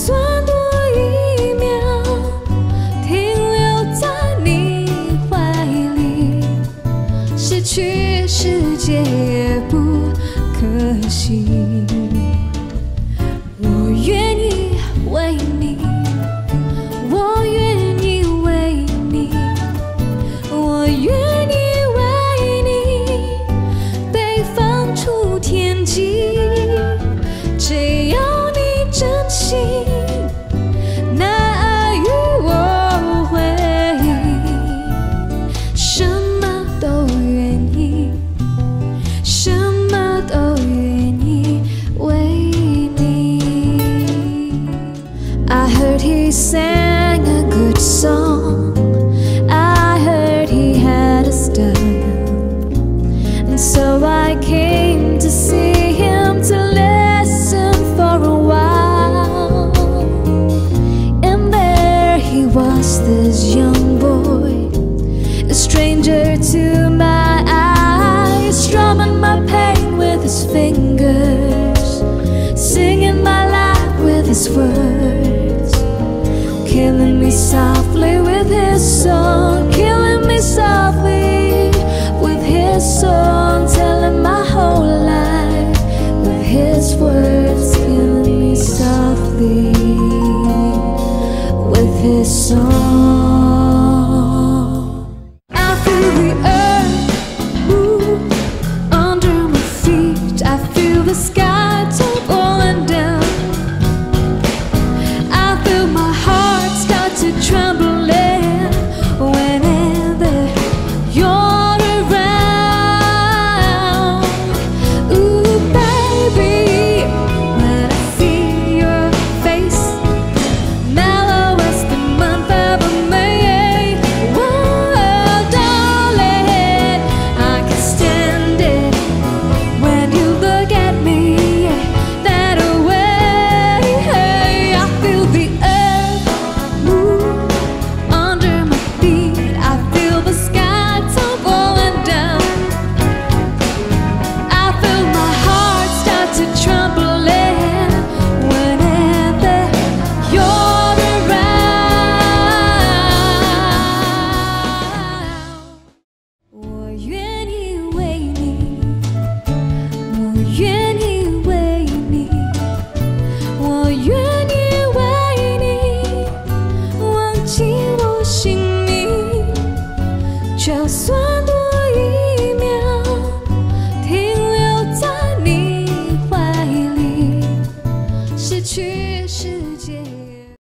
算多一秒，停留在你怀里，失去世界也不可惜。我愿意为你，我愿意为你，我愿意为你被放出天际，只要你真心，那爱与我会什么都愿意，什么都愿意为你。I heard he sang a good song, I heard he had a style, and so I came to see him to listen for a while. And there he was, this young boy, a stranger to my eyes, strumming my pain with his fingers, singing my life with his words, killing me softly with his song, killing me softly with his song, telling my whole life with his words, killing me softly with his song.